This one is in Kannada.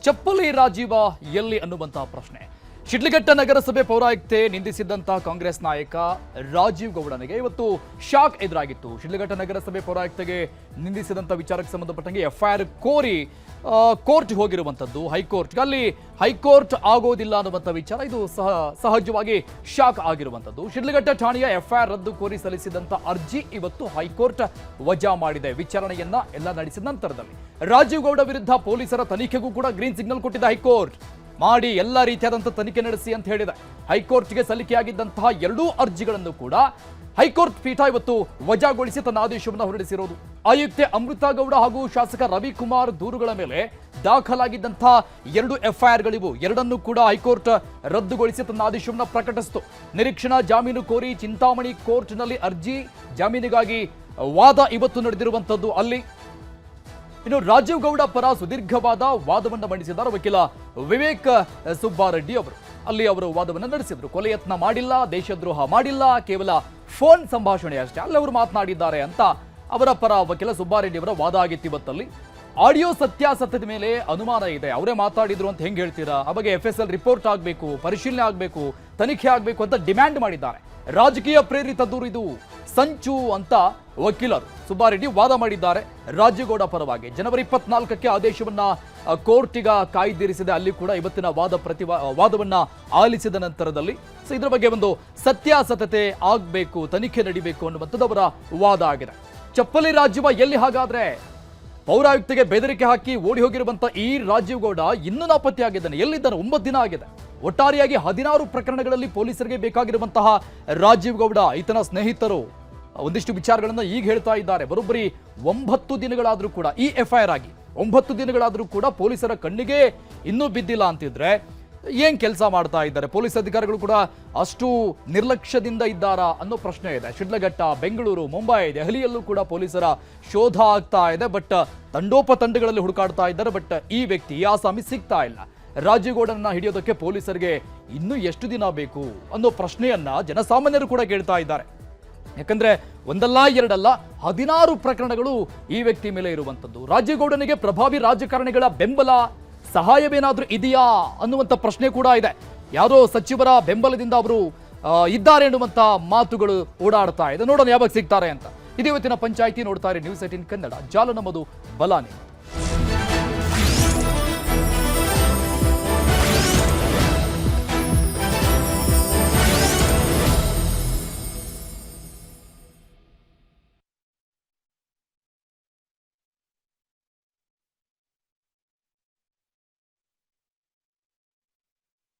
ಚಪ್ಪಲಿ ರಾಜೀವ ಎಲ್ಲಿ ಅನ್ನುವಂತಹ ಪ್ರಶ್ನೆ. ಶಿಡ್ಲಘಟ್ಟ ನಗರಸಭೆ ಪೌರಾಯುಕ್ತೆ ನಿಂದಿಸಿದ್ದಂತಹ ಕಾಂಗ್ರೆಸ್ ನಾಯಕ ರಾಜೀವ್ ಗೌಡನಿಗೆ ಇವತ್ತು ಶಾಕ್ ಎದುರಾಗಿತ್ತು. ಶಿಡ್ಲಘಟ್ಟ ನಗರಸಭೆ ಪೌರಾಯುಕ್ತೆಗೆ ನಿಂದಿಸಿದಂಥ ವಿಚಾರಕ್ಕೆ ಸಂಬಂಧಪಟ್ಟಂಗೆ ಎಫ್ಐಆರ್ ಕೋರಿ ಕೋರ್ಟ್ ಹೋಗಿರುವಂಥದ್ದು ಹೈಕೋರ್ಟ್. ಅಲ್ಲಿ ಹೈಕೋರ್ಟ್ ಆಗೋದಿಲ್ಲ ಅನ್ನುವಂಥ ವಿಚಾರ ಇದು ಸಹಜವಾಗಿ ಶಾಕ್ ಆಗಿರುವಂಥದ್ದು. ಶಿಡ್ಲಘಟ್ಟ ಠಾಣೆಯ ಎಫ್ಐಆರ್ ರದ್ದು ಕೋರಿ ಸಲ್ಲಿಸಿದಂಥ ಅರ್ಜಿ ಇವತ್ತು ಹೈಕೋರ್ಟ್ ವಜಾ ಮಾಡಿದೆ. ವಿಚಾರಣೆಯನ್ನ ಎಲ್ಲ ನಡೆಸಿದ ನಂತರದಲ್ಲಿ ರಾಜೀವ್ ಗೌಡ ವಿರುದ್ಧ ಪೊಲೀಸರ ತನಿಖೆಗೂ ಕೂಡ ಗ್ರೀನ್ ಸಿಗ್ನಲ್ ಕೊಟ್ಟಿದ್ದ ಹೈಕೋರ್ಟ್. ಮಾಡಿ ಎಲ್ಲ ರೀತಿಯಾದಂತಹ ತನಿಖೆ ನಡೆಸಿ ಅಂತ ಹೇಳಿದೆ. ಹೈಕೋರ್ಟ್ಗೆ ಸಲ್ಲಿಕೆಯಾಗಿದ್ದಂತಹ ಎರಡೂ ಅರ್ಜಿಗಳನ್ನು ಕೂಡ ಹೈಕೋರ್ಟ್ ಪೀಠ ಇವತ್ತು ವಜಾಗೊಳಿಸಿ ತನ್ನ ಆದೇಶವನ್ನು ಹೊರಡಿಸಿರೋದು. ಆಯುಕ್ತೆ ಅಮೃತಾ ಗೌಡ ಹಾಗೂ ಶಾಸಕ ರವಿಕುಮಾರ್ ದೂರುಗಳ ಮೇಲೆ ದಾಖಲಾಗಿದ್ದಂತಹ ಎರಡು ಎಫ್ಐಆರ್ಗಳಿವು. ಎರಡನ್ನೂ ಕೂಡ ಹೈಕೋರ್ಟ್ ರದ್ದುಗೊಳಿಸಿ ತನ್ನ ಆದೇಶವನ್ನು ಪ್ರಕಟಿಸಿತು. ನಿರೀಕ್ಷಣಾ ಜಾಮೀನು ಕೋರಿ ಚಿಂತಾಮಣಿ ಕೋರ್ಟ್ನಲ್ಲಿ ಅರ್ಜಿ ಜಾಮೀನಿಗಾಗಿ ವಾದ ಇವತ್ತು ನಡೆದಿರುವಂತದ್ದು. ಅಲ್ಲಿ ಇನ್ನು ರಾಜೀವ್ ಗೌಡ ಪರ ಸುದೀರ್ಘವಾದ ವಾದವನ್ನು ಮಂಡಿಸಿದ್ದಾರೆ ವಕೀಲ ವಿವೇಕ್ ಸುಬ್ಬಾರೆಡ್ಡಿ ಅವರು. ಅಲ್ಲಿ ಅವರು ವಾದವನ್ನು ನಡೆಸಿದ್ರು. ಕೊಲೆ ಯತ್ನ ಮಾಡಿಲ್ಲ, ದೇಶದ್ರೋಹ ಮಾಡಿಲ್ಲ, ಕೇವಲ ಫೋನ್ ಸಂಭಾಷಣೆ ಅಷ್ಟೇ ಅಲ್ಲಿ ಅವರು ಮಾತನಾಡಿದ್ದಾರೆ ಅಂತ ಅವರ ಪರ ವಕೀಲ ಸುಬ್ಬಾರೆಡ್ಡಿ ಅವರ ವಾದ ಆಗಿತ್ತು. ಇವತ್ತಲ್ಲಿ ಆಡಿಯೋ ಸತ್ಯಾಸತ್ಯದ ಮೇಲೆ ಅನುಮಾನ ಇದೆ, ಅವರೇ ಮಾತಾಡಿದ್ರು ಅಂತ ಹೆಂಗೆ ಹೇಳ್ತೀರಾ? ಆ ಬಗ್ಗೆ FSL ರಿಪೋರ್ಟ್ ಆಗಬೇಕು, ಪರಿಶೀಲನೆ ಆಗಬೇಕು, ತನಿಖೆ ಆಗಬೇಕು ಅಂತ ಡಿಮ್ಯಾಂಡ್ ಮಾಡಿದ್ದಾರೆ. ರಾಜಕೀಯ ಪ್ರೇರಿತ ದೂರು ಇದು, ಸಂಚು ಅಂತ ವಕೀಲರು ಸುಬ್ಬಾರೆಡ್ಡಿ ವಾದ ಮಾಡಿದ್ದಾರೆ ರಾಜೀವ್ ಗೌಡ ಪರವಾಗಿ. ಜನವರಿ 24ಕ್ಕೆ ಆದೇಶವನ್ನ ಕೋರ್ಟಿಗ ಕಾಯ್ದಿರಿಸಿದೆ. ಅಲ್ಲಿ ಕೂಡ ಇವತ್ತಿನ ವಾದವನ್ನ ಆಲಿಸಿದ ನಂತರದಲ್ಲಿ ಇದರ ಬಗ್ಗೆ ಒಂದು ಸತ್ಯಾಸತ್ಯತೆ ಆಗಬೇಕು, ತನಿಖೆ ನಡೀಬೇಕು ಅನ್ನುವಂಥದ್ದು ಅವರ ವಾದ ಆಗಿದೆ. ಚಪ್ಪಲಿ ರಾಜೀವ ಎಲ್ಲಿ? ಹಾಗಾದ್ರೆ ಪೌರಾಯುಕ್ತೆಗೆ ಬೆದರಿಕೆ ಹಾಕಿ ಓಡಿ ಹೋಗಿರುವಂತ ಈ ರಾಜೀವ್ ಗೌಡ ಇನ್ನೂ ನಾಪತ್ತೆಯಾಗಿದ್ದಾನೆ. ಎಲ್ಲಿದ್ದಾನೆ? 9 ದಿನ ಆಗಿದೆ. ಒಟ್ಟಾರೆಯಾಗಿ 16 ಪ್ರಕರಣಗಳಲ್ಲಿ ಪೊಲೀಸರಿಗೆ ಬೇಕಾಗಿರುವಂತಹ ರಾಜೀವ್ ಗೌಡ, ಈತನ ಸ್ನೇಹಿತರು ಒಂದಿಷ್ಟು ವಿಚಾರಗಳನ್ನ ಈಗ ಹೇಳ್ತಾ ಇದ್ದಾರೆ. ಬರೋಬ್ಬರಿ 9 ದಿನಗಳಾದ್ರೂ ಕೂಡ ಈ ಎಫ್ಐಆರ್ ಆಗಿ 9 ದಿನಗಳಾದ್ರೂ ಕೂಡ ಪೊಲೀಸರ ಕಣ್ಣಿಗೆ ಇನ್ನೂ ಬಿದ್ದಿಲ್ಲ ಅಂತಿದ್ರೆ ಏನ್ ಕೆಲಸ ಮಾಡ್ತಾ ಇದ್ದಾರೆ? ಪೊಲೀಸ್ ಅಧಿಕಾರಿಗಳು ಕೂಡ ಅಷ್ಟು ನಿರ್ಲಕ್ಷ್ಯದಿಂದ ಇದ್ದಾರಾ ಅನ್ನೋ ಪ್ರಶ್ನೆ ಇದೆ. ಶಿಡ್ಲಘಟ್ಟ, ಬೆಂಗಳೂರು, ಮುಂಬೈ, ದೆಹಲಿಯಲ್ಲೂ ಕೂಡ ಪೊಲೀಸರ ಶೋಧ ಆಗ್ತಾ ಇದೆ. ಬಟ್ ತಂಡೋಪತಂಡಗಳಲ್ಲಿ ಹುಡುಕಾಡ್ತಾ ಇದ್ದಾರೆ. ಬಟ್ ಈ ವ್ಯಕ್ತಿ, ಈ ಆಸಾಮಿ ಸಿಗ್ತಾ ಇಲ್ಲ. ರಾಜೀವ್ ಗೌಡನನ್ನ ಹಿಡಿಯೋದಕ್ಕೆ ಪೊಲೀಸರಿಗೆ ಇನ್ನೂ ಎಷ್ಟು ದಿನ ಬೇಕು ಅನ್ನೋ ಪ್ರಶ್ನೆಯನ್ನ ಜನಸಾಮಾನ್ಯರು ಕೂಡ ಕೇಳ್ತಾ ಇದ್ದಾರೆ. ಯಾಕಂದ್ರೆ ಒಂದಲ್ಲ ಎರಡಲ್ಲ 16 ಪ್ರಕರಣಗಳು ಈ ವ್ಯಕ್ತಿ ಮೇಲೆ ಇರುವಂತದ್ದು. ರಾಜೀವ್ ಗೌಡನಿಗೆ ಪ್ರಭಾವಿ ರಾಜಕಾರಣಿಗಳ ಬೆಂಬಲ, ಸಹಾಯವೇನಾದ್ರೂ ಇದೆಯಾ ಅನ್ನುವಂಥ ಪ್ರಶ್ನೆ ಕೂಡ ಇದೆ. ಯಾರೋ ಸಚಿವರ ಬೆಂಬಲದಿಂದ ಅವರು ಇದ್ದಾರೆ ಎನ್ನುವಂತ ಮಾತುಗಳು ಓಡಾಡ್ತಾ ಇದೆ. ನೋಡೋಣ ಯಾವಾಗ ಸಿಗ್ತಾರೆ ಅಂತ. ಇದು ಇವತ್ತಿನ ಪಂಚಾಯಿತಿ. ನೋಡ್ತಾ ಇರಿ News 18 ಕನ್ನಡ. ಜಾಲ ನಮ್ಮದು, ಬಲ ನಿಮ್ಮದು.